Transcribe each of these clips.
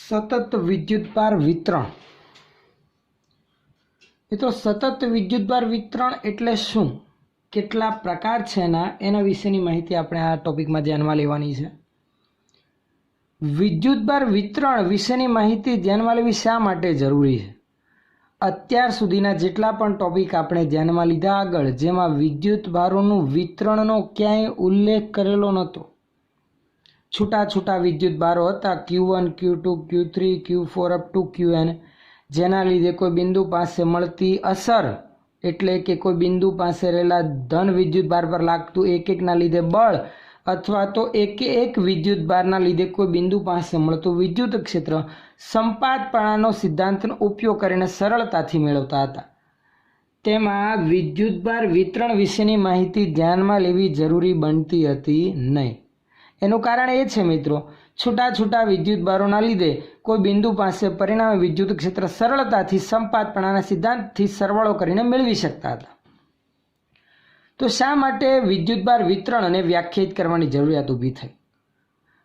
સતત વિદ્યુતભાર વિતરણ. મિત્રો સતત વિદ્યુતભાર વિતરણ એટલે શું, કેટલા પ્રકાર છે એના વિશેની માહિતી આપણે આ ટોપિકમાં ધ્યાનમાં લેવાની છે. વિદ્યુતભાર વિતરણ વિશેની માહિતી ધ્યાનમાં લેવી શા માટે જરૂરી છે? અત્યાર સુધીના જેટલા પણ ટોપિક આપણે ધ્યાનમાં લીધા આગળ, જેમાં વિદ્યુતભારોનું વિતરણનો ક્યાંય ઉલ્લેખ કરેલો નહોતો. છૂટા છૂટા વિદ્યુતભારો હતા, Q1, Q2, Q3, Q4 up to Qn, જેના લીધે કોઈ બિંદુ પાસે મળતી અસર એટલે કે કોઈ બિંદુ પાસે રહેલા ધન વિદ્યુતભાર પર લાગતું એક એકના લીધે બળ, અથવા તો એક વિદ્યુતભારના લીધે કોઈ બિંદુ પાસે મળતું વિદ્યુત ક્ષેત્ર સંપાતપણાનો સિદ્ધાંતનો ઉપયોગ કરીને સરળતાથી મેળવતા હતા. તેમાં વિદ્યુતભાર વિતરણ વિશેની માહિતી ધ્યાનમાં લેવી જરૂરી બનતી હતી નહીં. એનું કારણ એ છે મિત્રો, છૂટા છૂટા વિદ્યુતભારોના લીધે કોઈ બિંદુ પાસે પરિણામે વિદ્યુત ક્ષેત્ર સરળતાથી સંપાતપણાના સિદ્ધાંતથી સરવાળો કરીને મેળવી શકતા હતા. તો શા માટે વિદ્યુતભાર વિતરણને વ્યાખ્યાયિત કરવાની જરૂરિયાત ઊભી થઈ?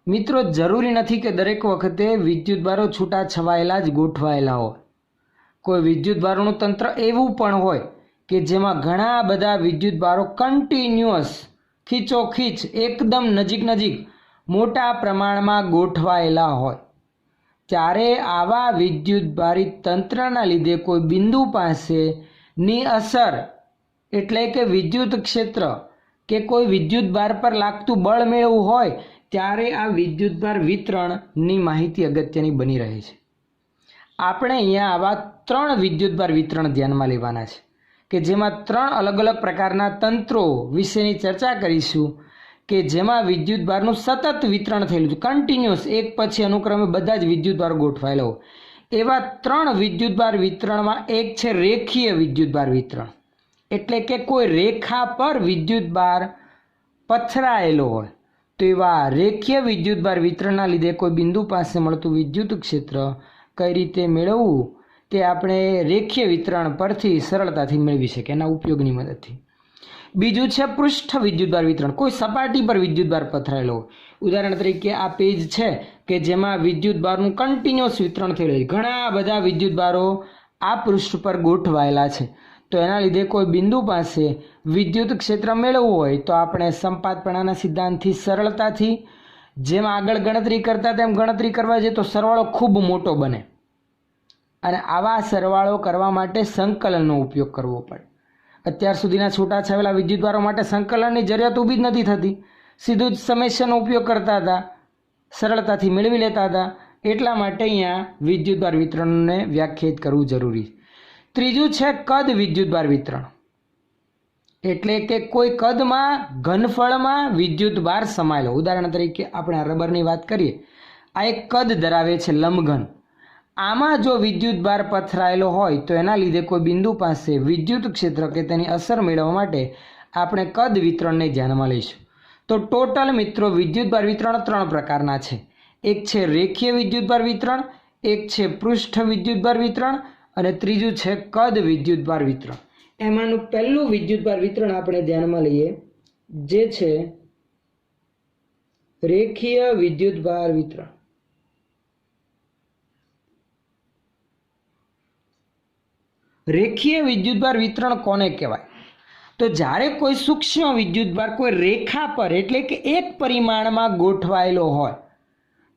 મિત્રો, જરૂરી નથી કે દરેક વખતે વિદ્યુતભારો છૂટા છવાયેલા જ ગોઠવાયેલા હોય. કોઈ વિદ્યુતભારોનું તંત્ર એવું પણ હોય કે જેમાં ઘણા બધા વિદ્યુતભારો કન્ટિન્યુઅસ ખીચોખીચ એકદમ નજીક મોટા પ્રમાણમાં ગોઠવાયેલા હોય. ત્યારે આવા વિદ્યુતભારિત તંત્રના લીધે કોઈ બિંદુ પાસેની અસર એટલે કે વિદ્યુત ક્ષેત્ર કે કોઈ વિદ્યુતભાર પર લાગતું બળ મેળવવું હોય ત્યારે આ વિદ્યુતભાર વિતરણની માહિતી અગત્યની બની રહે છે. આપણે અહીંયા આવા 3 વિદ્યુતભાર વિતરણ ધ્યાનમાં લેવાના છે કે જેમાં 3 અલગ અલગ પ્રકારના તંત્રો વિશેની ચર્ચા કરીશું કે જેમાં વિદ્યુતભારનું સતત વિતરણ થયેલું છે, કન્ટિન્યુઅસ એક પછી અનુક્રમે બધા જ વિદ્યુતભાર ગોઠવાયેલા હોય. એવા 3 વિદ્યુતભાર વિતરણમાં એક છે રેખીય વિદ્યુતભાર વિતરણ, એટલે કે કોઈ રેખા પર વિદ્યુતભાર પથરાયેલો હોય. તો એવા રેખીય વિદ્યુતભાર વિતરણના લીધે કોઈ બિંદુ પાસે મળતું વિદ્યુત ક્ષેત્ર કઈ રીતે મેળવવું તે આપણે રેખીય વિતરણ પરથી સરળતાથી મેળવી શકીએ એના ઉપયોગની મદદથી. બીજું છે પૃષ્ઠ વિદ્યુતભાર વિતરણ, કોઈ સપાટી પર વિદ્યુતભાર પથરાયેલો હોય. ઉદાહરણ તરીકે આ પેજ છે કે જેમાં વિદ્યુતભારનું કન્ટિન્યુઅસ વિતરણ થયેલું છે, ઘણા બધા વિદ્યુતભારો આ પૃષ્ઠ પર ગોઠવાયેલા છે. તો એના લીધે કોઈ બિંદુ પાસે વિદ્યુત ક્ષેત્ર મેળવવું હોય તો આપણે સંપાતપણાના સિદ્ધાંતથી સરળતાથી, જેમ આગળ ગણતરી કરતા તેમ ગણતરી કરવા જઈએ તો સરવાળો ખૂબ મોટો બને, અને આવા સરવાળો કરવા માટે સંકલનનો ઉપયોગ કરવો પડે. અત્યાર સુધીના છૂટાછવાયેલા વિદ્યુતભારો માટે સંકલનની જરૂરિયાત ઊભી જ નથી થતી, સીધું જ સમસ્યાનો ઉપયોગ કરતા હતા, સરળતાથી મેળવી લેતા હતા. એટલા માટે અહીંયા વિદ્યુતભાર વિતરણને વ્યાખ્યાયિત કરવું જરૂરી. ત્રીજું છે કદ વિદ્યુતભાર વિતરણ, એટલે કે કોઈ કદમાં ઘનફળમાં વિદ્યુતભાર સમાયેલો. ઉદાહરણ તરીકે આપણે આ રબરની વાત કરીએ, આ એક કદ ધરાવે છે લંબઘન. આમાં જો વિદ્યુતભાર પથરાયેલો હોય તો એના લીધે કોઈ બિંદુ પાસે વિદ્યુત ક્ષેત્ર કે તેની અસર મેળવવા માટે આપણે કદ વિતરણને ધ્યાનમાં લઈશું. તો ટોટલ મિત્રો વિદ્યુતભાર વિતરણ 3 પ્રકારના છે. એક છે રેખીય વિદ્યુતભાર વિતરણ, એક છે પૃષ્ઠ વિદ્યુતભાર વિતરણ, અને ત્રીજું છે કદ વિદ્યુતભાર વિતરણ. એમાંનું પહેલું વિદ્યુતભાર વિતરણ આપણે ધ્યાનમાં લઈએ, જે છે રેખીય વિદ્યુતભાર વિતરણ. રેખીય વિદ્યુતભાર વિતરણ કોને કહેવાય? તો જ્યારે કોઈ સૂક્ષ્મ વિદ્યુતભાર કોઈ રેખા પર એટલે કે એક પરિમાણમાં ગોઠવાયેલો હોય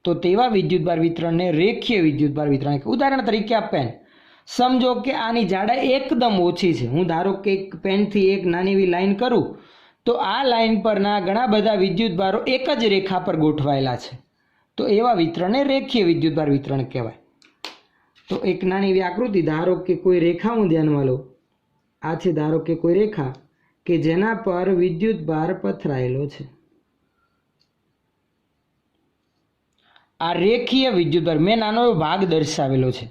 તો તેવા વિદ્યુતભાર વિતરણને રેખીય વિદ્યુતભાર વિતરણ કહેવાય. ઉદાહરણ તરીકે આ પેન, સમજો કે આની જાડાઈ એકદમ ઓછી છે. હું ધારો કે એક પેનથી એક નાની એવી લાઈન કરું તો આ લાઈન પરના ઘણા બધા વિદ્યુતભારો એક જ રેખા પર ગોઠવાયેલા છે. તો એવા વિતરણને રેખીય વિદ્યુતભાર વિતરણ કહેવાય. તો એક નાની એવી આકૃતિ, ધારો કે કોઈ રેખા હું ધ્યાનમાં લઉં, આ છે ધારો કે કોઈ રેખા કે જેના પર વિદ્યુતભાર પથરાયેલો છે. આ રેખીય વિદ્યુતભાર, મેં નાનો એવો ભાગ દર્શાવેલો છે.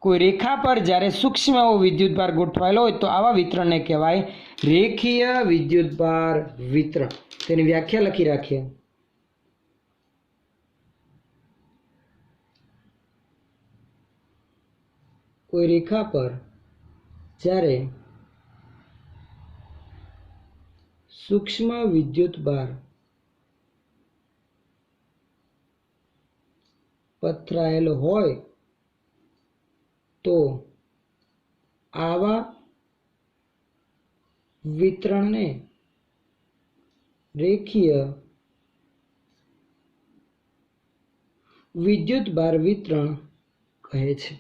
કોઈ રેખા પર જ્યારે સૂક્ષ્મ એવો વિદ્યુતભાર ગોઠવાયેલો હોય તો આવા વિતરણને કહેવાય રેખીય વિદ્યુતભાર વિતરણ. તેની વ્યાખ્યા લખી રાખીએ. કોઈ રેખા પર જ્યારે સૂક્ષ્મ વિદ્યુતભાર પથરાયેલ હોય તો આવા વિતરણને રેખીય વિદ્યુતભાર વિતરણ કહે છે.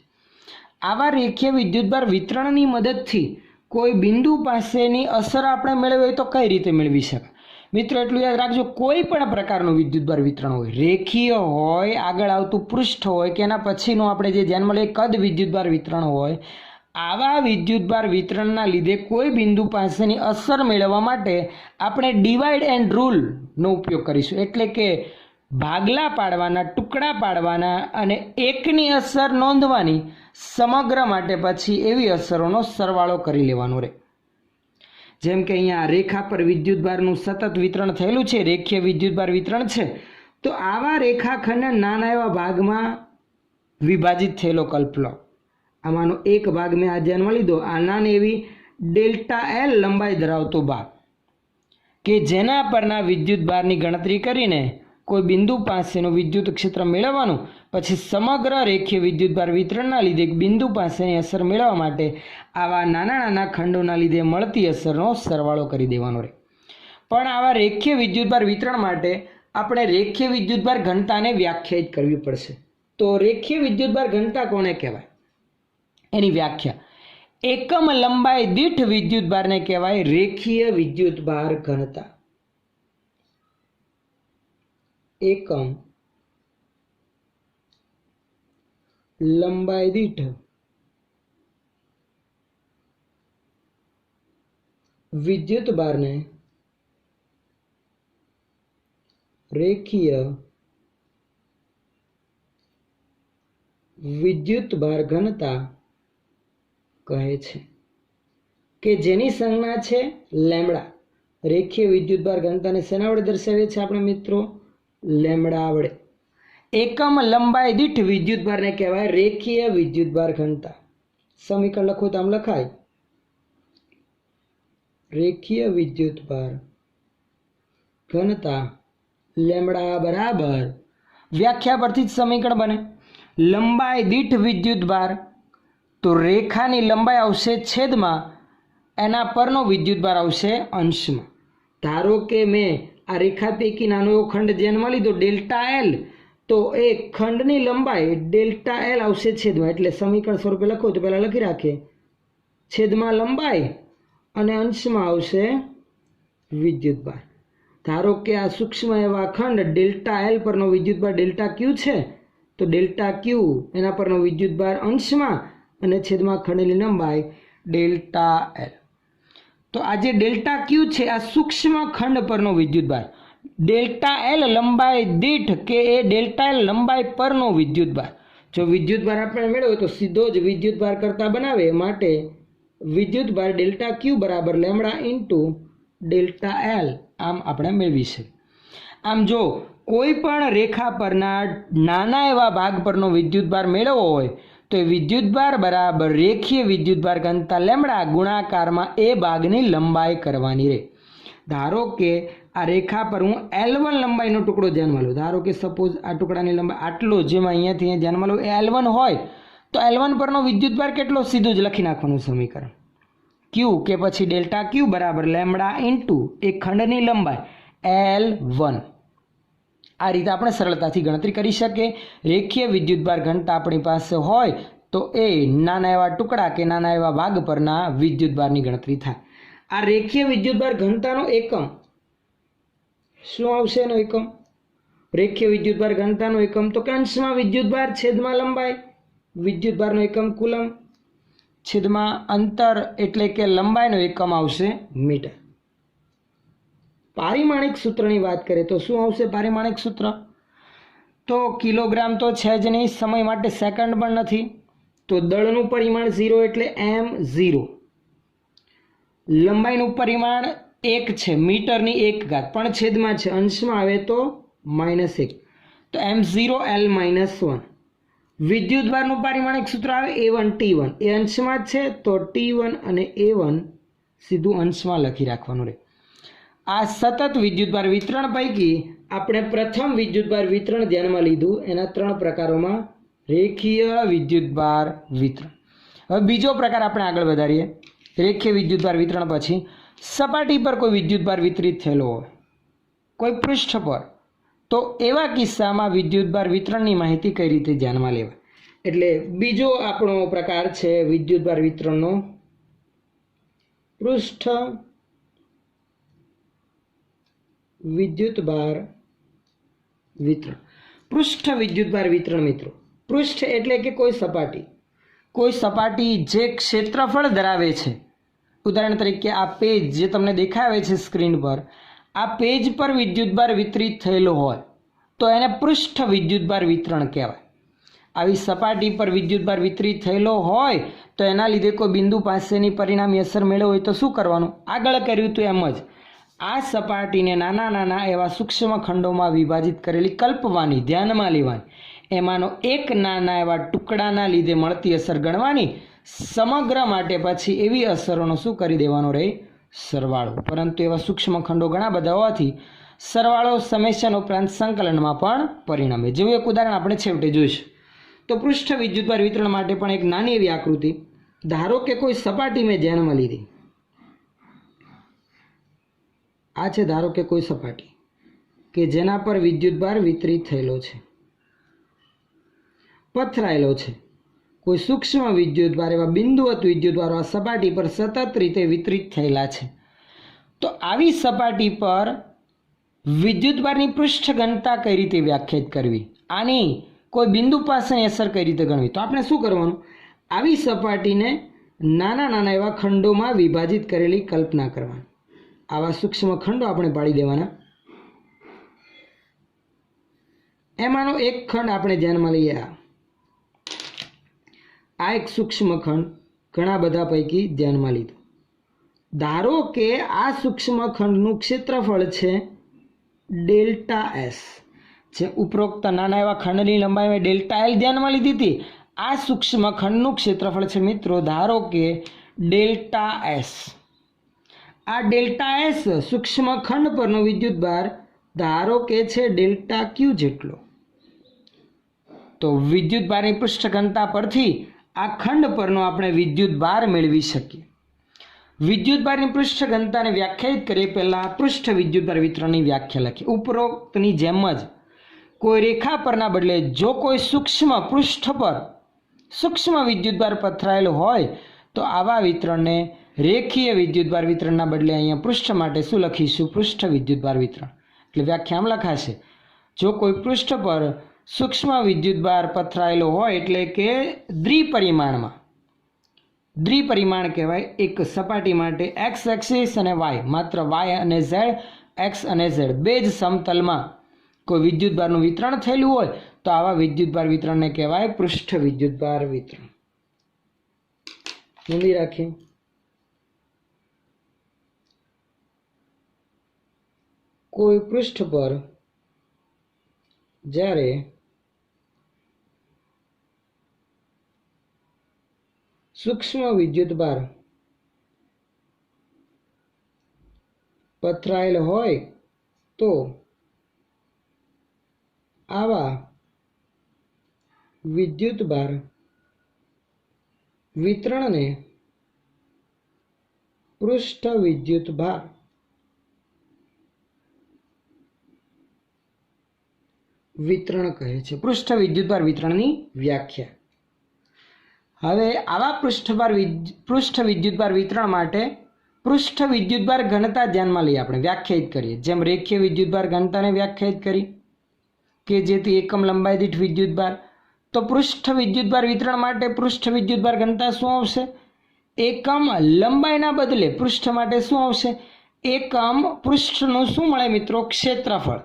આવા રેખીય વિદ્યુતભાર વિતરણની મદદથી કોઈ બિંદુ પાસેની અસર આપણે મેળવી હોય તો કઈ રીતે મેળવી શકાય? મિત્રો એટલું યાદ રાખજો, કોઈ પણ પ્રકારનું વિદ્યુતભાર વિતરણ હોય, રેખીય હોય, આગળ આવતું પૃષ્ઠ હોય કે એના પછીનું આપણે જે ધ્યાનમાં લઈએ કદ વિદ્યુતભાર વિતરણ હોય, આવા વિદ્યુતભાર વિતરણના લીધે કોઈ બિંદુ પાસેની અસર મેળવવા માટે આપણે ડિવાઈડ એન્ડ રૂલનો ઉપયોગ કરીશું. એટલે કે ભાગલા પાડવાના, ટુકડા પાડવાના અને એકની અસર નોંધવાની, સમગ્ર માટે પછી એવી અસરોનો સરવાળો કરી લેવાનો રહે. જેમ કે અહીંયા રેખા પર વિદ્યુતભારનું સતત વિતરણ થયેલું છે, રેખીય વિદ્યુતભાર વિતરણ છે, તો આવા રેખાખંડના નાના એવા ભાગમાં વિભાજિત થયેલો કલ્પ લો. આમાંનો એક ભાગ મેં આ ધ્યાનમાં લીધો, આ નાની એવી ડેલ્ટા એલ લંબાઈ ધરાવતો ભાગ કે જેના પરના વિદ્યુતભારની ગણતરી કરીને કોઈ બિંદુ પાસેનું વિદ્યુત ક્ષેત્ર મેળવવાનું, પછી સમગ્ર રેખીય વિદ્યુતભાર વિતરણના લીધે બિંદુ પાસેની અસર મેળવવા માટે આવા નાના નાના ખંડોના લીધે મળતી અસરનો સરવાળો કરી દેવાનો રહે. પણ આવા રેખીય વિદ્યુતભાર વિતરણ માટે આપણે રેખીય વિદ્યુતભાર ઘનતાને વ્યાખ્યાયિત કરવી પડશે. તો રેખીય વિદ્યુતભાર ઘનતા કોને કહેવાય? એની વ્યાખ્યા, એકમ લંબાઈ દીઠ વિદ્યુતભારને કહેવાય રેખીય વિદ્યુતભાર ઘનતા. એકમ લંબાઈ દીઠ વિદ્યુતભારને રેખીય વિદ્યુતભાર ઘનતા કહે છે, કે જેની સંજ્ઞા છે લેમ્બડા. રેખીય વિદ્યુતભાર ઘનતાને શેના વડે દર્શાવીએ છીએ આપણે મિત્રો? લેમ્બડા વડે. એકમ લંબાઈ દીઠ વિદ્યુતભારને કહેવાય રેખીય વિદ્યુતભાર ઘનતા. સમીકરણ લખો તો આમ લખાય, રેખીય વિદ્યુતભાર ઘનતા લેમ્બડા બરાબર, વ્યાખ્યા પરથી જ સમીકરણ બને, લંબાઈ દીઠ વિદ્યુતભાર, તો રેખાની લંબાઈ આવશે છેદમાં, એના પરનો વિદ્યુતભાર આવશે અંશમાં. ધારો કે મેં આ રેખા પૈકી નાનો એવો ખંડ ધ્યાનમાં લીધો ડેલ્ટા એલ, તો એ ખંડની લંબાઈ ડેલ્ટા એલ આવશે છેદમાં. એટલે સમીકરણ સ્વરૂપે લખો તો પહેલાં લખી રાખીએ, છેદમાં લંબાઈ અને અંશમાં આવશે વિદ્યુતભાર. ધારો કે આ સૂક્ષ્મ એવા ખંડ ડેલ્ટા એલ પરનો વિદ્યુતભાર ડેલ્ટા ક્યુ છે, તો ડેલ્ટા ક્યુ એના પરનો વિદ્યુતભાર અંશમાં અને છેદમાં ખંડની લંબાઈ ડેલ્ટા એલ. તો આ જે ડેલ્ટા ક્યુ છે આ સૂક્ષ્મ ખંડ પરનો વિદ્યુતભાર, ડેલ્ટા એલ લંબાઈ દીઠ કે એ ડેલ્ટા એલ લંબાઈ પરનો વિદ્યુતભાર. જો વિદ્યુતભાર આપણે મેળવ્યો તો સીધો જ વિદ્યુતભાર કરતા બનાવે, માટે વિદ્યુતભાર ડેલ્ટા ક્યુ બરાબર લેમ્બડા ઇન્ટુ ડેલ્ટા એલ આમ આપણે મેળવી છે. આમ જો કોઈ પણ રેખા પરના નાના એવા ભાગ પરનો વિદ્યુતભાર મેળવવો હોય તો એ વિદ્યુતભાર બરાબર રેખીય વિદ્યુતભાર ઘનતા લેમ્બડા ગુણાકારમાં એ ભાગની લંબાઈ કરવાની રહે. ધારો કે આ રેખા પર હું L1 લંબાઈનો ટુકડો ધ્યાનમાં લઉં, ધારો કે સપોઝ આ ટુકડાની લંબાઈ આટલો, જેમાં અહીંયાથી અહીંયા ધ્યાનમાં લઉં એ L1 હોય, તો L1 પરનો વિદ્યુતભાર કેટલો? સીધું જ લખી નાખવાનું સમીકરણ, ક્યુ કે પછી ડેલ્ટા ક્યુ બરાબર લેમ્બડા ઇન્ટુ એ ખંડની લંબાઈ L1. આ રીતે આપણે સરળતાથી ગણતરી કરી શકીએ. રેખીય વિદ્યુતભાર ઘનતા આપણી પાસે હોય તો એ નાના એવા ટુકડા કે નાના એવા ભાગ પરના વિદ્યુતભારની ગણતરી થાય. આ રેખીય વિદ્યુતભાર ઘનતાનો એકમ શું આવશે? એનો એકમ રેખીય વિદ્યુતભાર ઘનતાનો એકમ તો કે અંશમાં વિદ્યુતભાર છેદમાં લંબાઈ, વિદ્યુતભારનો એકમ કુલમ, છેદમાં અંતર એટલે કે લંબાઈનો એકમ આવશે મીટર. પારિમાણિક સૂત્રની વાત કરીએ તો શું આવશે પારિમાણિક સૂત્ર? તો કિલોગ્રામ તો છે જ નહીં, સમય માટે સેકન્ડ પણ નથી, તો દળનું પરિમાણ 0 એટલે m0, લંબાઈનું પરિમાણ 1 છે, મીટરની 1 ઘાત, પણ છેદમાં છે, અંશમાં આવે તો -1, તો m0 l -1. વિદ્યુતભારનું પારિમાણિક સૂત્ર આવે A1 T1, એ અંશમાં જ છે તો T1 અને A1 સીધું અંશમાં લખી રાખવાનું રહે. આ સતત વિદ્યુતભાર વિતરણ પૈકી આપણે પ્રથમ વિદ્યુતભાર વિતરણ ધ્યાનમાં લીધું. એના 3 પ્રકારોમાં રેખીય વિદ્યુતભાર વિતરણ. હવે બીજો પ્રકાર આપણે આગળ વધારીએ. રેખીય વિદ્યુતભાર વિતરણ પછી સપાટી પર કોઈ વિદ્યુતભાર વિતરિત થયેલો હોય કોઈ પૃષ્ઠ પર, તો એવા કિસ્સામાં વિદ્યુતભાર વિતરણની માહિતી કઈ રીતે ધ્યાનમાં લેવાય. એટલે બીજો આપણો પ્રકાર છે વિદ્યુતભાર વિતરણનો પૃષ્ઠ વિદ્યુતભાર વિતરણ. પૃષ્ઠ વિદ્યુતભાર વિતરણ મિત્રો, પૃષ્ઠ એટલે કે કોઈ સપાટી જે ક્ષેત્રફળ ધરાવે છે. ઉદાહરણ તરીકે આ પેજ જે તમને દેખાવે છે સ્ક્રીન પર, આ પેજ પર વિદ્યુતભાર વિતરિત થયેલો હોય તો એને પૃષ્ઠ વિદ્યુતભાર વિતરણ કહેવાય. આવી સપાટી પર વિદ્યુતભાર વિતરિત થયેલો હોય તો એના લીધે કોઈ બિંદુ પાસેની પરિણામી અસર મેળવો હોય તો શું કરવાનું? આગળ કર્યું હતું એમ જ આ સપાટીને નાના નાના એવા સૂક્ષ્મ ખંડોમાં વિભાજિત કરેલી કલ્પવાની, ધ્યાનમાં લેવાની, એમાંનો એક નાના એવા ટુકડાના લીધે મળતી અસર ગણવાની, સમગ્ર માટે પછી એવી અસરોનો શું કરી દેવાનો રહે? સરવાળો. પરંતુ એવા સૂક્ષ્મ ખંડો ઘણા બધા હોવાથી સરવાળો સમેશન ઉપરાંત સંકલનમાં પણ પરિણમે. જેવું એક ઉદાહરણ આપણે છેવટે જોઈશું. તો પૃષ્ઠ વિદ્યુતભાર વિતરણ માટે પણ એક નાની એવી આકૃતિ. ધારો કે કોઈ સપાટી મેં ધ્યાનમાં લીધી. આ છે ધારો કે કોઈ સપાટી કે જેના પર વિદ્યુતભાર વિતરિત થયેલો છે, પથરાયેલો છે. કોઈ સૂક્ષ્મ વિદ્યુતભાર એવા બિંદુવત વિદ્યુતભારો આ સપાટી પર સતત રીતે વિતરિત થયેલા છે. તો આવી સપાટી પર વિદ્યુતભારની પૃષ્ઠ ઘનતા કઈ રીતે વ્યાખ્યાયિત કરવી, આની કોઈ બિંદુ પાસેની અસર કઈ રીતે ગણવી? તો આપણે શું કરવાનું? આવી સપાટીને નાના નાના એવા ખંડોમાં વિભાજિત કરેલી કલ્પના કરવાની. આવા સૂક્ષ્મ ખંડો આપણે પાડી દેવાના. એમાંનો એક ખંડ આપણે ધ્યાનમાં લઈએ. આ એક સૂક્ષ્મ ખંડ ઘણા બધા પૈકી ધ્યાનમાં લીધું. ધારો કે આ સૂક્ષ્મ ખંડનું ક્ષેત્રફળ છે ડેલ્ટા એસ. જે ઉપરોક્ત નાના એવા ખંડની લંબાઈ મેં ડેલ્ટા એલ ધ્યાનમાં લીધી હતી. આ સૂક્ષ્મ ખંડનું ક્ષેત્રફળ છે મિત્રો ધારો કે ડેલ્ટા એસ. આ ડેલ્ટા એસ સૂક્ષ્મ ખંડ પરનો વિદ્યુતભાર ધારો કે છે ડેલ્ટા ક્યુ જેટલો. તો વિદ્યુતભારની પૃષ્ઠ ઘનતા પરથી આ ખંડ પરનો આપણે વિદ્યુતભાર મેળવી શકીએ. વિદ્યુતભારની પૃષ્ઠ ઘનતાને વ્યાખ્યાયિત કરીએ પહેલાં પૃષ્ઠ વિદ્યુતભાર વિતરણની વ્યાખ્યા લખીએ. ઉપરોક્તની જેમ જ કોઈ રેખા પરના બદલે જો કોઈ સૂક્ષ્મ પૃષ્ઠ પર સૂક્ષ્મ વિદ્યુતભાર પથરાયેલો હોય તો આવા વિતરણને રેખીય વિદ્યુતભાર વિતરણના બદલે અહીંયા પૃષ્ઠ માટે શું લખીશું? પૃષ્ઠ વિદ્યુતભાર વિતરણ. એટલે વ્યાખ્યા આમ લખાશે: જો કોઈ પૃષ્ઠ પર સૂક્ષ્મ વિદ્યુતભાર પથરાયેલો હોય એટલે કે દ્વિપરિમાણ કહેવાય. એક સપાટી માટે એક્સ એક્સિસ અને વાય, માત્ર વાય અને ઝેડ, એક્સ અને ઝેડ બે જ સમતલમાં કોઈ વિદ્યુતભારનું વિતરણ થયેલું હોય તો આવા વિદ્યુતભાર વિતરણને કહેવાય પૃષ્ઠ વિદ્યુતભાર વિતરણ. નોંધી રાખીએ. કોઈ પૃષ્ઠ પર જ્યારે સૂક્ષ્મ વિદ્યુતભાર પથરાયેલ હોય તો આવા વિદ્યુતભાર વિતરણને પૃષ્ઠ વિદ્યુતભાર વિતરણ કહે છે. પૃષ્ઠ વિદ્યુતભાર વિતરણની વ્યાખ્યા. હવે આવા પૃષ્ઠ વિદ્યુતભાર વિતરણ માટે પૃષ્ઠ વિદ્યુતભાર ઘનતા ધ્યાનમાં લઈએ. આપણે વ્યાખ્યાયિત કરીએ જેમ રેખીય વિદ્યુતભાર ઘનતાને વ્યાખ્યાયિત કરી કે જેથી એકમ લંબાઈ દીઠ વિદ્યુતભાર. તો પૃષ્ઠ વિદ્યુતભાર વિતરણ માટે પૃષ્ઠ વિદ્યુતભાર ઘનતા શું આવશે? એકમ લંબાઈના બદલે પૃષ્ઠ માટે શું આવશે? એકમ પૃષ્ઠનું શું મળે મિત્રો? ક્ષેત્રફળ.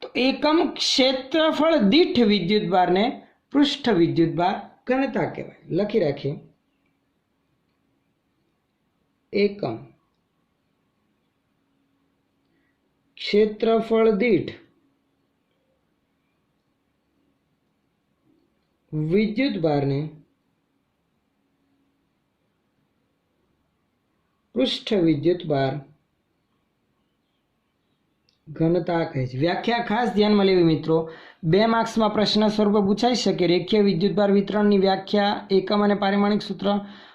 તો એકમ ક્ષેત્રફળ દીઠ વિદ્યુતભારને પૃષ્ઠ વિદ્યુતભાર ઘનતા કહેવાય. લખી રાખીએ. એકમ ક્ષેત્રફળ દીઠ વિદ્યુતભારને પૃષ્ઠ વિદ્યુતભાર ઘનતા કહે છે। વ્યાખ્યા ખાસ ધ્યાનમાં લેવી મિત્રો। 2 માર્ક્સમાં પ્રશ્ન સ્વરૂપે પૂછાઈ શકે। રેખીય વિદ્યુતભાર વિતરણની વ્યાખ્યા, એકમ અને પારિમાણિક સૂત્ર,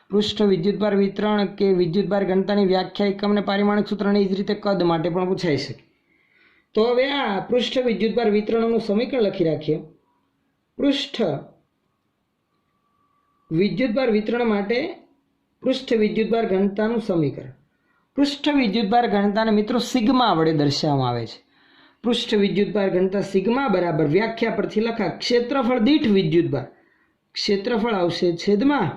પૃષ્ઠ વિદ્યુતભાર વિતરણ કે વિદ્યુતભાર ઘનતાની વ્યાખ્યા, એકમ અને પારિમાણિક સૂત્ર, અને એ જ રીતે કદ માટે પણ પૂછાઈ શકે। તો હવે આ પૃષ્ઠ વિદ્યુતભાર વિતરણનું સમીકરણ લખી રાખીએ। પૃષ્ઠ વિદ્યુતભાર વિતરણ માટે પૃષ્ઠ વિદ્યુતભાર ઘનતાનું સમીકરણ। પૃષ્ઠ વિદ્યુતભાર ઘનતાને મિત્રો સિગ્મા વડે દર્શાવવામાં આવે છે। પૃષ્ઠ વિદ્યુતભાર ઘનતા સિગ્મા બરાબર વ્યાખ્યા પરથી લખા ક્ષેત્રફળ દીઠ વિદ્યુતભાર, ક્ષેત્રફળ આવશે છેદમાં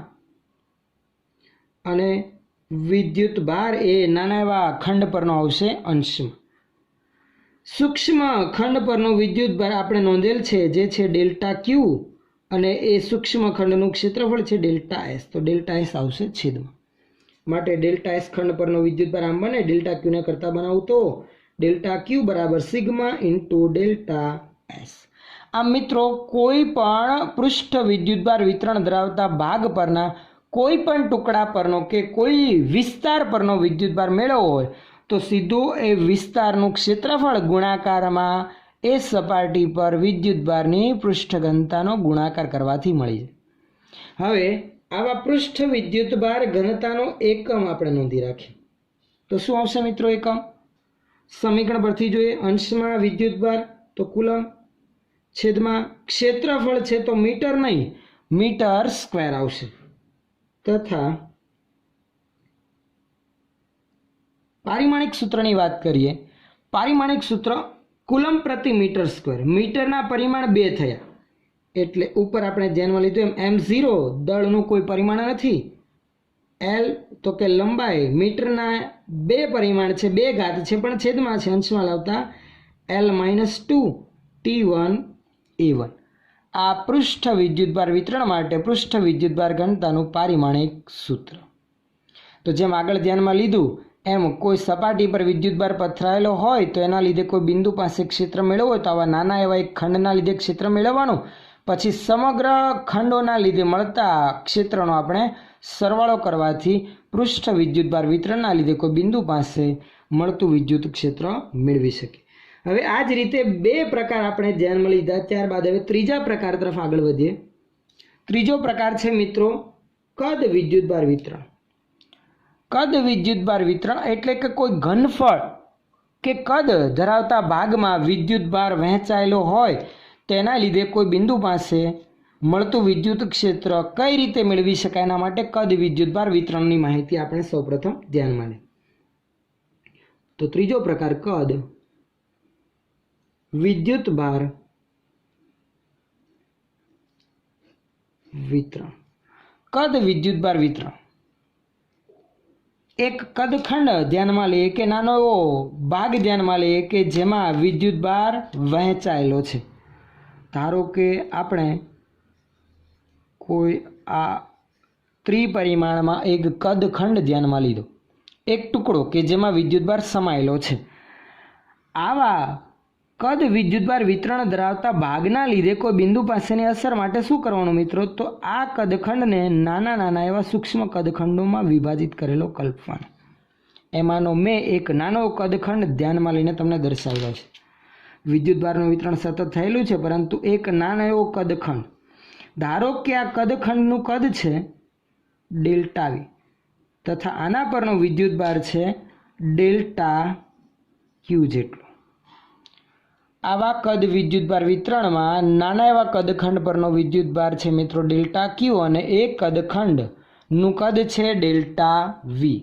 અને વિદ્યુતભાર એ નાના એવા ખંડ પરનો આવશે અંશમાં। સૂક્ષ્મ ખંડ પરનો વિદ્યુતભાર આપણે નોંધેલ છે જે છે ડેલ્ટા ક્યુ, અને એ સૂક્ષ્મ ખંડનું ક્ષેત્રફળ છે ડેલ્ટા એસ, તો ડેલ્ટા એસ આવશે છેદમાં। માટે ડેલ્ટા એસ ખંડ પરનો વિદ્યુતભાર આમ બને, ડેલ્ટા ક્યુને કરતા બનાવું તો ડેલ્ટા ક્યુ બરાબર સિગ્મા ઇન્ટુ ડેલ્ટા એસ। આમ મિત્રો કોઈ પણ પૃષ્ઠ વિદ્યુતભાર વિતરણ ધરાવતા ભાગ પરના કોઈ પણ ટુકડા પરનો કે કોઈ વિસ્તાર પરનો વિદ્યુતભાર મેળવવો હોય તો સીધું એ વિસ્તારનું ક્ષેત્રફળ ગુણાકારમાં એ સપાટી પર વિદ્યુતભારની પૃષ્ઠ ઘનતાનો ગુણાકાર કરવાથી મળી જાય। હવે આવા પૃષ્ઠ વિદ્યુતભાર ઘનતાનો એકમ આપણે નોંધી રાખીએ તો શું આવશે મિત્રો એકમ? સમીકરણ પરથી જોઈએ, અંશમાં વિદ્યુતભાર તો કુલમ, છેદમાં ક્ષેત્રફળ છે તો મીટર નહીં મીટર સ્ક્વેર આવશે, તથા પારિમાણિક સૂત્રની વાત કરીએ। પારિમાણિક સૂત્ર કુલમ પ્રતિ મીટર સ્ક્વેર, મીટરના પરિમાણ 2 થયા એટલે ઉપર આપણે ધ્યાનમાં લીધું એમ m0 દળનું કોઈ પરિમાણ નથી, l તો કે લંબાઈ મીટરના 2 પરિમાણ છે, 2 ઘાત છે પણ છેદમાં છે, અંશમાં લાવતા l-2 t1 a1। આ પૃષ્ઠ વિદ્યુતભાર વિતરણ માટે પૃષ્ઠ વિદ્યુતભાર ઘનતાનું પારિમાણિક સૂત્ર। તો જેમ આગળ ધ્યાનમાં લીધું એમ કોઈ સપાટી પર વિદ્યુતભાર પથરાયેલો હોય તો એના લીધે કોઈ બિંદુ પાસે ક્ષેત્ર મેળવવું હોય તો આવા નાના એવા એક ખંડના લીધે ક્ષેત્ર મેળવવાનું, પછી સમગ્ર ખંડોના લીધે મળતા ક્ષેત્રનો આપણે સરવાળો કરવાથી પૃષ્ઠ વિદ્યુતભાર વિતરણના લીધે કોઈ બિંદુ પાસે મળતું વિદ્યુત ક્ષેત્ર મેળવી શકીએ। હવે આ જ રીતે 2 પ્રકાર આપણે ધ્યાનમાં લીધા, ત્યારબાદ હવે ત્રીજા પ્રકાર તરફ આગળ વધીએ। ત્રીજો પ્રકાર છે મિત્રો કદ વિદ્યુતભાર વિતરણ। કદ વિદ્યુતભાર વિતરણ એટલે કે કોઈ ઘનફળ કે કદ ધરાવતા ભાગમાં વિદ્યુતભાર વહેંચાયેલો હોય તેના લીધે કોઈ બિંદુ પાસે મળતું વિદ્યુત ક્ષેત્ર કઈ રીતે મેળવી શકાય એના માટે કદ વિદ્યુતભાર વિતરણની માહિતી આપણે સૌપ્રથમ ધ્યાનમાં લઈએ। તો ત્રીજો પ્રકાર કદ વિદ્યુતભાર વિતરણ। કદ વિદ્યુતભાર વિતરણ એક કદખંડ ધ્યાનમાં લઈએ કે નાનો એવો ભાગ ધ્યાનમાં લઈએ કે જેમાં વિદ્યુતભાર વહેંચાયેલો છે। ધારો કે આપણે કોઈ આ ત્રિપરિમાણમાં એક કદખંડ ધ્યાનમાં લીધો, એક ટુકડો કે જેમાં વિદ્યુતભાર સમાયેલો છે। આવા કદ વિદ્યુતભાર વિતરણ ધરાવતા ભાગના લીધે કોઈ બિંદુ પાસેની અસર માટે શું કરવાનું મિત્રો? તો આ કદખંડને નાના નાના એવા સૂક્ષ્મ કદખંડોમાં વિભાજિત કરેલો કલ્પવાનો। એમાંનો મેં એક નાનો કદખંડ ધ્યાનમાં લઈને તમને દર્શાવ્યો છે। વિદ્યુતભારનું વિતરણ સતત થયેલું છે પરંતુ એક નાનો એવો કદખંડ, ધારો કે આ કદખંડનું કદ છે ડેલ્ટા વી તથા આના પરનો વિદ્યુતભાર છે ડેલ્ટા ક્યુ જેટલો। આવા કદ વિદ્યુતભાર વિતરણમાં નાના એવા કદખંડ પરનો વિદ્યુતભાર છે મિત્રો ડેલ્ટા ક્યુ અને એક કદખંડનું કદ છે ડેલ્ટા વી।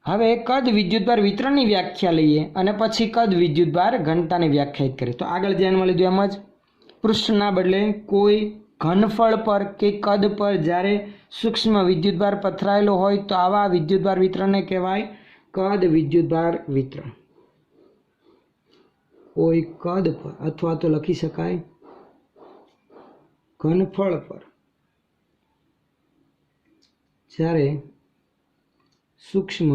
હવે કદ વિદ્યુતભાર વિતરણની વ્યાખ્યા લઈએ અને પછી કદ વિદ્યુતભાર ઘનતાને વ્યાખ્યાયિત કરીએ। તો આગળ ધ્યાનમાં લીધું એમ જ પૃષ્ઠના બદલે કોઈ ઘનફળ પર કે કદ પર જ્યારે સૂક્ષ્મ વિદ્યુતભાર પથરાયેલો હોય તો આવા વિદ્યુતભાર વિતરણને કહેવાય કદ વિદ્યુતભાર વિતરણ। કોઈ કદ પર અથવા તો લખી શકાય ઘનફળ પર જ્યારે સૂક્ષ્મ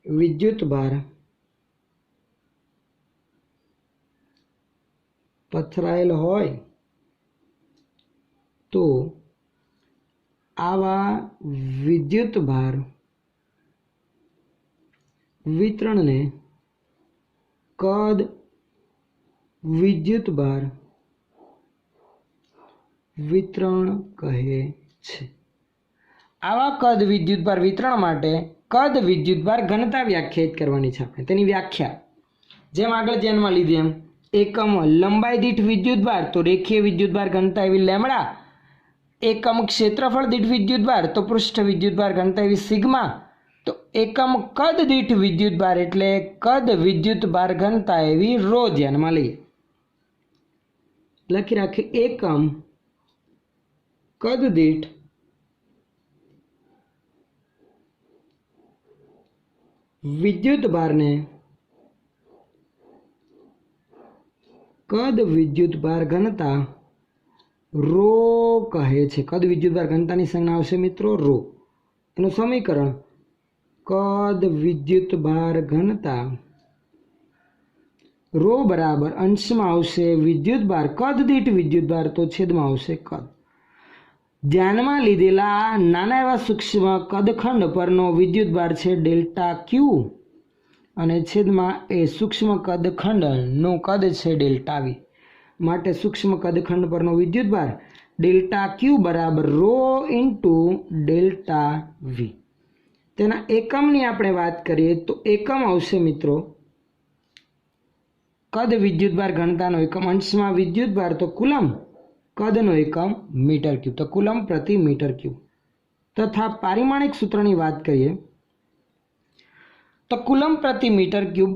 વિદ્યુતભાર પથરાયેલ હોય તો આવા વિદ્યુતભાર વિતરણને કદ વિદ્યુતભાર વિતરણ કહે છે. આવા કદ વિદ્યુતભાર વિતરણ માટે કદ વિદ્યુતભાર ઘનતા વ્યાખ્યાયિત કરવાની છે આપણે. તેની વ્યાખ્યા જેમ આગળ ધ્યાનમાં લીધી એમ એકમ લંબાઈ દીઠ વિદ્યુતભાર તો રેખીય વિદ્યુતભાર ઘનતા એવી લેમડા, એકમ ક્ષેત્રફળ દીઠ વિદ્યુતભાર તો પૃષ્ઠ વિદ્યુતભાર ઘનતા એવી સિગ્મા, તો એકમ કદ દીઠ વિદ્યુતભાર એટલે કદ વિદ્યુતભાર ઘનતા એવી રો ધ્યાનમાં લઈએ. લખી રાખીએ એકમ કદ દીઠ વિદ્યુતભારને કદ વિદ્યુતભાર ઘનતા રો કહે છે. કદ વિદ્યુતભાર ઘનતાની સંજ્ઞા આવશે મિત્રો રો. એનું સમીકરણ કદ વિદ્યુતભાર ઘનતા રો બરાબર અંશમાં આવશે વિદ્યુતભાર કદ દીઠ વિદ્યુતભાર તો છેદમાં આવશે કદ. ધ્યાનમાં લીધેલા નાના એવા સૂક્ષ્મ કદખંડ પરનો વિદ્યુતભાર છે ડેલ્ટા ક્યુ અને છેદમાં એ સૂક્ષ્મ કદખંડનું કદ છે ડેલ્ટા વી. માટે સૂક્ષ્મ કદખંડ પરનો વિદ્યુતભાર ડેલ્ટા ક્યુ બરાબર રો ઇન્ટુ ડેલ્ટા વી. તેના એકમની આપણે વાત કરીએ તો એકમ આવશે મિત્રો કદ વિદ્યુતભાર ઘનતાનો એકમ અંશમાં વિદ્યુતભાર તો કુલમ, કદનો એકમ મીટર ક્યુબ તો કુલમ પ્રતિ મીટર ક્યુબ. તથા પારિમાણિક સૂત્રની વાત કરીએ તો કુલમ પ્રતિ મીટર ક્યુબ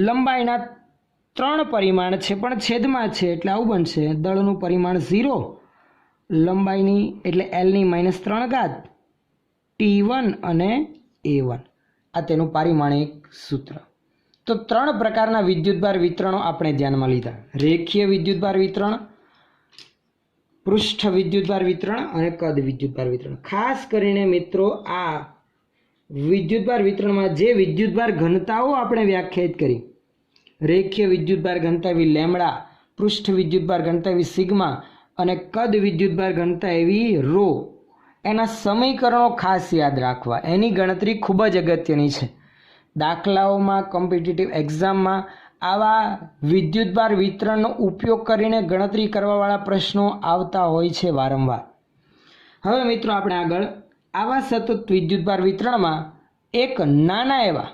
લંબાઈના 3 પરિમાણ છે પણ છેદમાં છે એટલે આવું બનશે. દળનું પરિમાણ 0, લંબાઈની એટલે Lની -3 ઘાત T1 અને A1 આ તેનું પારિમાણિક સૂત્ર. તો 3 પ્રકારના વિદ્યુતભાર વિતરણો આપણે ધ્યાનમાં લીધા. રેખીય વિદ્યુતભાર વિતરણ, પૃષ્ઠ વિદ્યુતભાર વિતરણ અને કદ વિદ્યુતભાર વિતરણ. ખાસ કરીને મિત્રો આ વિદ્યુતભાર વિતરણમાં જે વિદ્યુતભાર ઘનતાઓ આપણે વ્યાખ્યાયિત કરી, રેખીય વિદ્યુતભાર ઘનતા એવી લેમડા, પૃષ્ઠ વિદ્યુતભાર ઘનતા એવી સિગ્મા અને કદ વિદ્યુતભાર ઘનતા એવી રો, એના સમીકરણો ખાસ યાદ રાખવા. એની ગણતરી ખૂબ જ અગત્યની છે. દાખલાઓમાં, કોમ્પિટિટિવ એક્ઝામમાં આવા વિદ્યુતભાર વિતરણનો ઉપયોગ કરીને ગણતરી કરવાવાળા પ્રશ્નો આવતા હોય છે વારંવાર. હવે મિત્રો આપણે આગળ આવા સતત વિદ્યુતભાર વિતરણમાં એક નાના એવા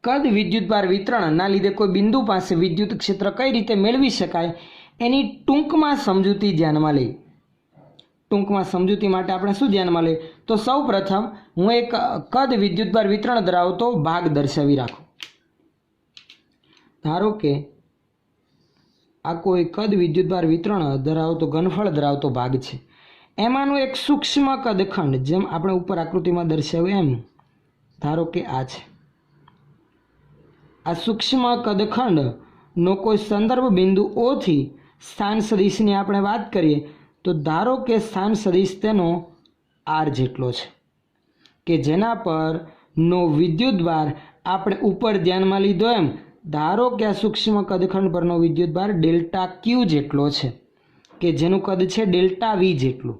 કદ વિદ્યુતભાર વિતરણના લીધે કોઈ બિંદુ પાસે વિદ્યુત ક્ષેત્ર કઈ રીતે મેળવી શકાય એની ટૂંકમાં સમજૂતી ધ્યાનમાં લઈએ. ટૂંકમાં સમજૂતી માટે આપણે શું ધ્યાનમાં લઈએ તો સૌ પ્રથમ હું એક કદ વિદ્યુતભાર વિતરણ ધરાવતો ભાગ દર્શાવી રાખું. ધારો કે આ કોઈ કદ વિદ્યુતભાર વિતરણ ધરાવતો ઘનફળ ધરાવતો ભાગ છે. એમાંનું એક સૂક્ષ્મ કદખંડ જેમ આપણે ઉપર આકૃતિમાં દર્શાવ્યું એમ ધારો કે આ છે. આ સૂક્ષ્મ કદખંડનો કોઈ સંદર્ભ બિંદુ O થી સ્થાન સદિશની આપણે વાત કરીએ તો ધારો કે સ્થાન સદિશ તેનો R જેટલો છે કે જેના પરનો વિદ્યુતભાર આપણે ઉપર ધ્યાનમાં લીધો એમ ધારો કે આ સૂક્ષ્મ કદખંડ પરનો વિદ્યુતભાર ડેલ્ટા ક્યુ જેટલો છે કે જેનું કદ છે ડેલ્ટા વી જેટલું.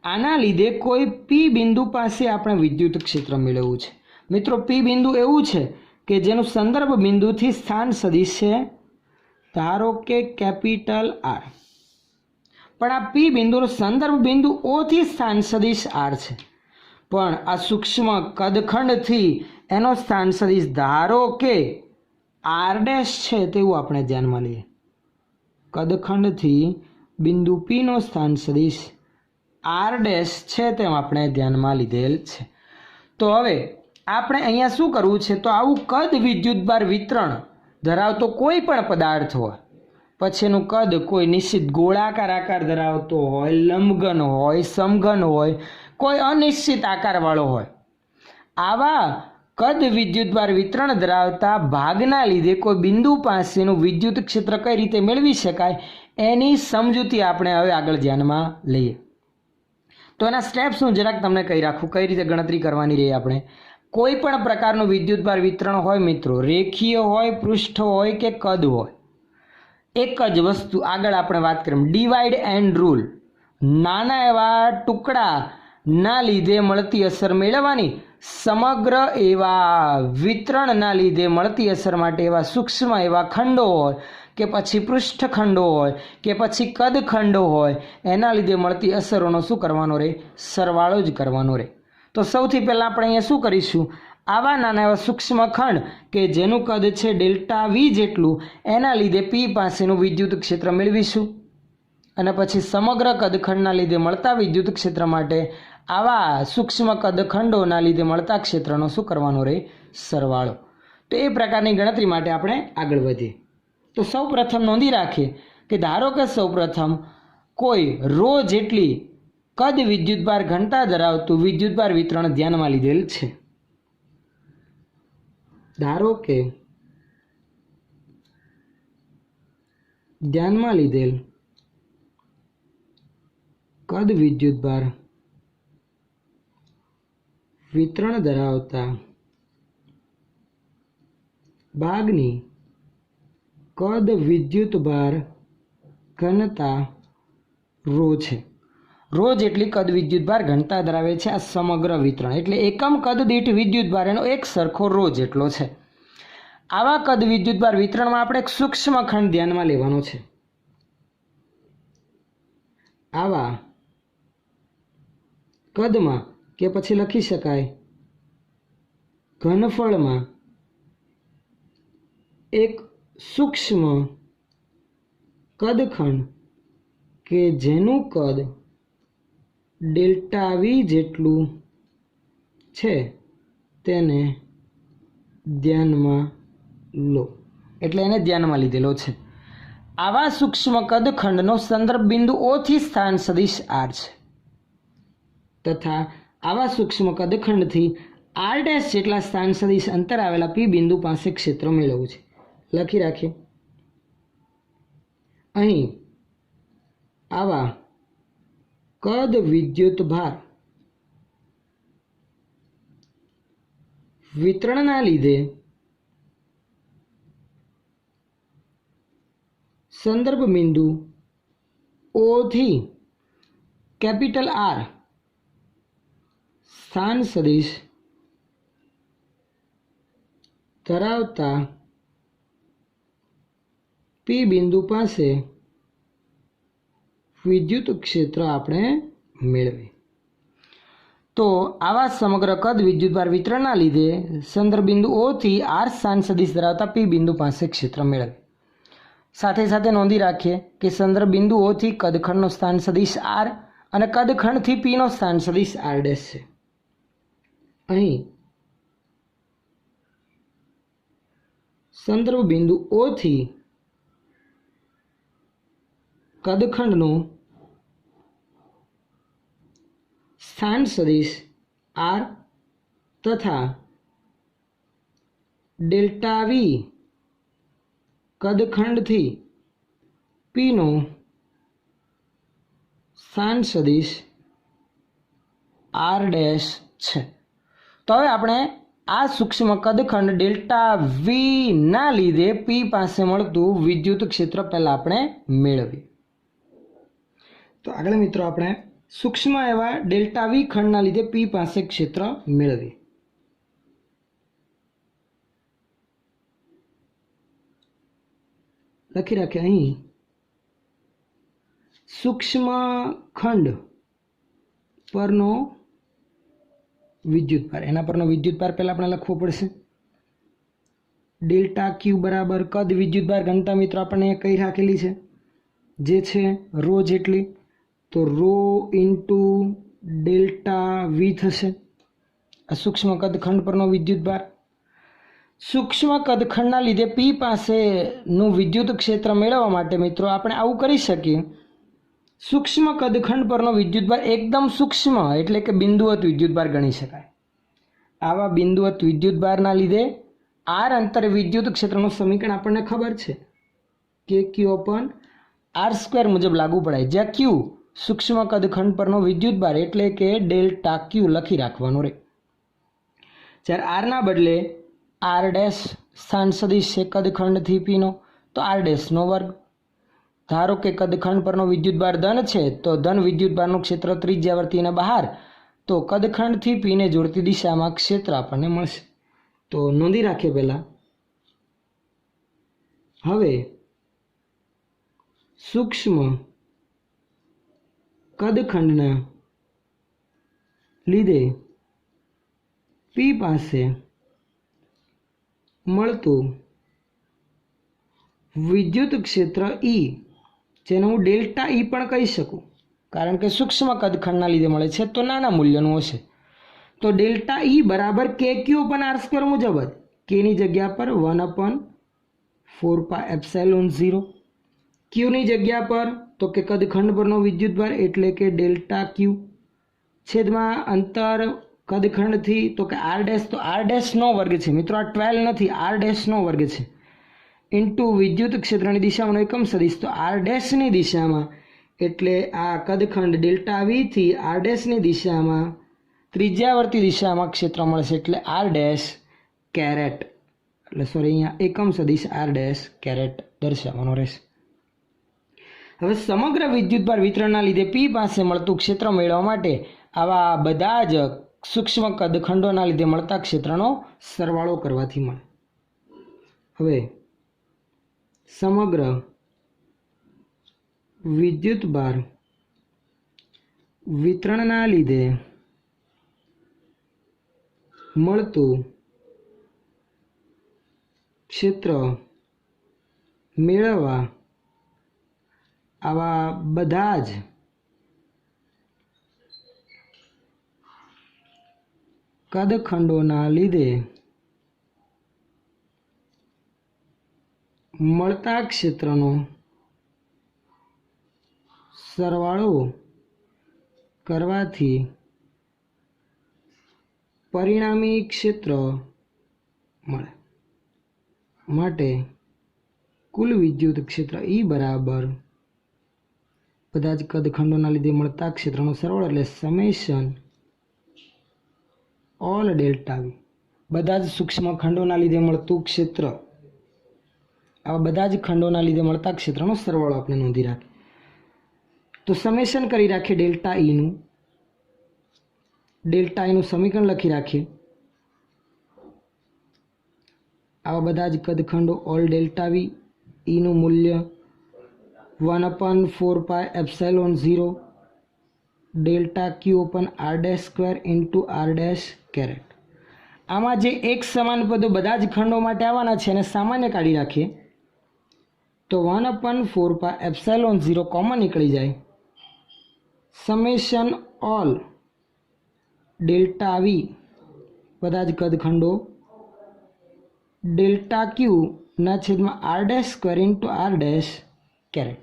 આના લીધે કોઈ પી બિંદુ પાસે આપણે વિદ્યુત ક્ષેત્ર મેળવવું છે. મિત્રો પી બિંદુ એવું છે કે જેનું સંદર્ભ બિંદુથી સ્થાન સદિશ છે ધારો કે કેપિટલ R, પણ આ પી બિંદુનો સંદર્ભ બિંદુ O થી સ્થાન સદિશ R છે. પણ આ સૂક્ષ્મ કદખંડથી એનો સ્થાન સદિશ ધારો કે R' છે તેવું આપણે ધ્યાનમાં લઈએ. કદખંડથી બિંદુ P નો સ્થાન સદિશ R' છે તેમ આપણે ધ્યાનમાં લીધેલ છે. તો હવે આપણે અહીંયા શું કરવું છે તો આવું કદ વિદ્યુતભાર વિતરણ ધરાવતો કોઈ પણ પદાર્થ હોય, પછી એનું કદ કોઈ નિશ્ચિત ગોળાકાર આકાર ધરાવતો હોય, લંબઘન હોય, સમઘન હોય, કોઈ અનિશ્ચિત આકારવાળો હોય, આવા કદ વિદ્યુતભાર વિતરણ ધરાવતા ભાગના લીધે કોઈ બિંદુ પાસેનું વિદ્યુત ક્ષેત્ર કઈ રીતે મેળવી શકાય એની સમજૂતી આપણે હવે આગળ ધ્યાનમાં લઈએ. તો એના સ્ટેપ્સ હું જરાક તમને કહી રાખું કઈ રીતે ગણતરી કરવાની રહી. આપણે કોઈ પણ પ્રકારનું વિદ્યુતભાર વિતરણ હોય મિત્રો, રેખીય હોય, પૃષ્ઠ હોય કે કદ હોય, એક જ વસ્તુ આગળ આપણે વાત કરીએ ડિવાઈડ એન્ડ રૂલ. નાના એવા ટુકડાના લીધે મળતી અસર મેળવવાની સમગ્ર એવા વિતરણના લીધે મળતી અસર માટે એવા સૂક્ષ્મ એવા ખંડો હોય કે પછી પૃષ્ઠખંડો હોય કે પછી કદખંડો હોય એના લીધે મળતી અસરોનો શું કરવાનો રહે? સરવાળો જ કરવાનો રહે. તો સૌથી પહેલાં આપણે અહીંયા શું કરીશું? આવા નાના એવા સૂક્ષ્મ ખંડ કે જેનું કદ છે ડેલ્ટા વી જેટલું, એના લીધે પી પાસેનું વિદ્યુત ક્ષેત્ર મેળવીશું અને પછી સમગ્ર કદખંડના લીધે મળતા વિદ્યુત ક્ષેત્ર માટે આવા સૂક્ષ્મ કદખંડોના લીધે મળતા ક્ષેત્રનો શું કરવાનો રહે? સરવાળો. તો એ પ્રકારની ગણતરી માટે આપણે આગળ વધીએ. તો સૌ પ્રથમ નોંધી રાખીએ કે ધારો કે સૌ પ્રથમ કોઈ રો જેટલી કદ વિદ્યુતભાર ઘનતા ધરાવતું વિદ્યુતભાર વિતરણ ધ્યાનમાં લીધેલ છે. ધારો કે ધ્યાનમાં લીધેલ કદ વિદ્યુતભાર વિતરણ ધરાવતા ભાગની કદ વિદ્યુતભાર ઘનતા રો છે. રો જેટલી કદ વિદ્યુતભાર ઘનતા ધરાવે છે આ સમગ્ર વિતરણ, એટલે એકમ કદ દીઠ વિદ્યુતભાર એનો એક સરખો રો જેટલો છે. આવા કદ વિદ્યુતભાર વિતરણમાં આપણે એક સૂક્ષ્મ ખંડ ધ્યાનમાં લેવાનો છે. આવા કદમાં કે પછી લખી શકાય ઘનફળમાં એક સૂક્ષ્મ કદખંડ કે જેનું કદ ડેલ્ટા વી જેટલું છે તેને ધ્યાનમાં લો, એટલે એને ધ્યાનમાં લીધેલો છે. આવા સૂક્ષ્મ કદખંડનો સંદર્ભ બિંદુ O થી સ્થાન સદિશ R છે તથા આવા સૂક્ષ્મ કદખંડથી R' જેટલા સ્થાન સદિશ અંતર આવેલા P બિંદુ પાસે ક્ષેત્ર મેળવવું છે. લખી રાખીએ. અહીં આવા કદ વિદ્યુતભાર વિતરણના લીધે સંદર્ભ બિંદુ O થી કેપિટલ R સ્થાન સદિશ ધરાવતા P બિંદુ પાસે વિદ્યુત ક્ષેત્ર આપણે મેળવીએ. તો આવા સમગ્ર કદ વિદ્યુતભાર વિતરણના લીધે સંદર્ભ બિંદુ O થી R સ્થાન સદિશ ધરાવતા P બિંદુ પાસે ક્ષેત્ર મેળવીએ. સાથે સાથે નોંધી રાખીએ કે સંદર્ભ બિંદુ O થી કદખંડનો સ્થાન સદિશ R અને કદખંડથી P નો સ્થાન સદિશ R' છે. અહીં સંદર્ભ બિંદુ O થી કદખંડનું સ્થાન સદિશ R તથા ડેલ્ટા વી કદખંડથી P નો સ્થાન સદિશ R' છે. તો હવે આપણે આ સૂક્ષ્મ કદખંડ ડેલ્ટા વી ના લીધે P પાસે મળતું વિદ્યુત ક્ષેત્ર પહેલા આપણે મેળવીએ. તો આગળ મિત્રો આપણે સૂક્ષ્મ એવા ડેલ્ટા વી ખંડના લીધે P પાસે ક્ષેત્ર મેળવીએ. લખી રાખીએ. અહીં સૂક્ષ્મ ખંડ પરનો વિદ્યુતભાર, એના પરનો વિદ્યુતભાર પહેલા આપણે લખવો પડશે. ડેલ્ટા ક્યુ બરાબર કદ વિદ્યુતભાર ઘનતા મિત્રો આપણને કઈ રાખેલી છે જે છે રો જેટલી, તો રો ઇન્ટુ ડેલ્ટા વી થશે. આ સૂક્ષ્મ કદખંડ પરનો વિદ્યુતભાર. સૂક્ષ્મ કદખંડના લીધે P પાસેનું વિદ્યુત ક્ષેત્ર મેળવવા માટે મિત્રો આપણે આવું કરી શકીએ. સૂક્ષ્મ કદખંડ પરનો વિદ્યુતભાર એકદમ સૂક્ષ્મ એટલે કે બિંદુવત વિદ્યુતભાર ગણી શકાય. આવા બિંદુવત વિદ્યુતભારના લીધે R અંતરે વિદ્યુત ક્ષેત્રનું સમીકરણ આપણને ખબર છે કે Q/R² મુજબ લાગુ પડાય, જ્યાં Q સૂક્ષ્મ કદખંડ પરનો વિદ્યુતભાર એટલે કે ડેલ્ટા Q લખી રાખવાનું રહે. જ્યારે R ના બદલે R' સ્થાન સદિશ છે કદખંડથી P નો, તો R' નો વર્ગ. ધારો કે કદખંડ પરનો વિદ્યુતભાર ધન છે તો ધન વિદ્યુતભારનું ક્ષેત્ર ત્રિજ્યાવર્તીને બહાર તો કદખંડથી પીને જોડતી દિશામાં ક્ષેત્ર આપણને મળશે. તો નોંધી રાખીએ પહેલાં. હવે સૂક્ષ્મ કદખંડના લીધે પી પાસે મળતું વિદ્યુત ક્ષેત્ર ઈ, જેને હું ડેલ્ટા ઈ પણ કહી શકું, કારણ કે સૂક્ષ્મ કદખંડના લીધે મળે છે તો નાના મૂલ્યનું હશે. તો ડેલ્ટા ઈ બરાબર કે ક્યુ અપન આર સ્ક્વેર મુજબ જ કેની જગ્યા પર 1/4πε0, ક્યુની જગ્યા પર તો કે કદખંડ પરનો વિદ્યુતભાર એટલે કે ડેલ્ટા ક્યુ, છેદમાં અંતર કદખંડથી તો કે આર ડેશ, તો આર ડેશનો વર્ગ છે મિત્રો, આ 12 નથી, આર ડેશનો વર્ગ છે, ઇન્ટુ વિદ્યુત ક્ષેત્રની દિશામાં એકમ સદિશ, તો આર ડેશની દિશામાં એટલે આ કદખંડ ડેલ્ટા વીથી આર ડેશની દિશામાં ત્રિજ્યાવર્તી દિશામાં ક્ષેત્ર મળશે એટલે આર ડેશ કેરેટ, એટલે સોરી અહીંયા એકમ સદિશ આર ડેશ કેરેટ દર્શાવવાનો રહેશે. હવે સમગ્ર વિદ્યુતભાર વિતરણના લીધે પી પાસે મળતું ક્ષેત્ર મેળવવા માટે આવા બધા જ સૂક્ષ્મ કદખંડોના લીધે મળતા ક્ષેત્રનો સરવાળો કરવાથી મળે. હવે સમગ્ર વિદ્યુતભાર વિતરણના લીધે મળતું ક્ષેત્ર મેળવવા આવા બધા જ કદખંડોના લીધે મળતા ક્ષેત્રનો સરવાળો કરવાથી પરિણામી ક્ષેત્ર મળે. માટે કુલ વિદ્યુત ક્ષેત્ર ઈ બરાબર બધા જ કદખંડોના લીધે મળતા ક્ષેત્રનો સરવાળો એટલે સમેશન ઓલ ડેલ્ટા વી, બધા જ સૂક્ષ્મ ખંડોના લીધે મળતું ક્ષેત્ર, આવા બધા જ ખંડોના લીધે મળતા ક્ષેત્રનો સરવાળો આપણે નોંધી રાખીએ. તો સમેશન કરી રાખીએ ડેલ્ટા ઈનું સમીકરણ લખી રાખીએ. આવા બધા જ કદખંડો ઓલ ડેલ્ટા વી, ઈનું મૂલ્ય 1/4πε0 delta Q upon R dash square into R dash caret. આમાં જે એક સમાન પદો બધા જ ખંડો માટે આવવાના છે એને સામાન્ય કાઢી રાખીએ તો 1/4πε0 કોમન નીકળી જાય. સમેશન ઓલ ડેલ્ટા વી બધા જ કદખંડો ડેલ્ટા ક્યુ ના છેદમાં R dash square into R dash caret.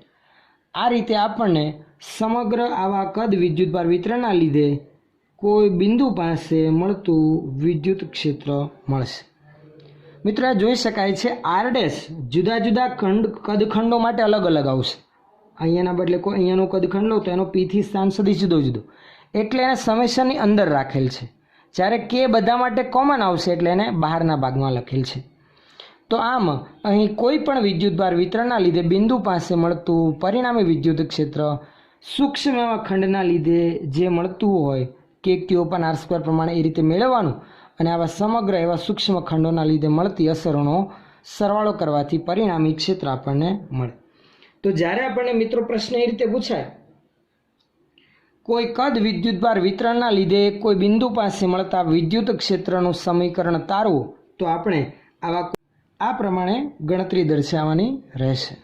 આ રીતે આપણને સમગ્ર આવા કદ વિદ્યુતભાર વિતરણના લીધે કોઈ બિંદુ પાસે મળતું વિદ્યુત ક્ષેત્ર મળશે. મિત્રો આ જોઈ શકાય છે આર ડેશ જુદા જુદા કદખંડો માટે અલગ અલગ આવશે. અહીંયાના બદલે કોઈ અહીંયાનો કદખંડ લો તો એનો પીથી સ્થાન સદિશ જુદો જુદો, એટલે એને સમેશનની અંદર રાખેલ છે. જ્યારે કે બધા માટે કોમન આવશે એટલે એને બહારના ભાગમાં લખેલ છે. તો આમ અહીં કોઈ પણ વિદ્યુતભાર વિતરણના લીધે બિંદુ પાસે મળતું પરિણામી વિદ્યુત ક્ષેત્ર સૂક્ષ્મ એવા ખંડના લીધે જે મળતું હોય કે ક્યુ અપન આર સ્ક્વેર પ્રમાણે એ રીતે મેળવવાનું, અને આવા સમગ્ર એવા સૂક્ષ્મ ખંડોના લીધે મળતી અસરોનો સરવાળો કરવાથી પરિણામી ક્ષેત્ર આપણને મળે. તો જ્યારે આપણને મિત્રો પ્રશ્ન એ રીતે પૂછાય કોઈ કદ વિદ્યુતભાર વિતરણના લીધે કોઈ બિંદુ પાસે મળતા વિદ્યુત ક્ષેત્રનું સમીકરણ તારવું, તો આપણે આ પ્રમાણે ગણતરી દર્શાવવાની રહેશે.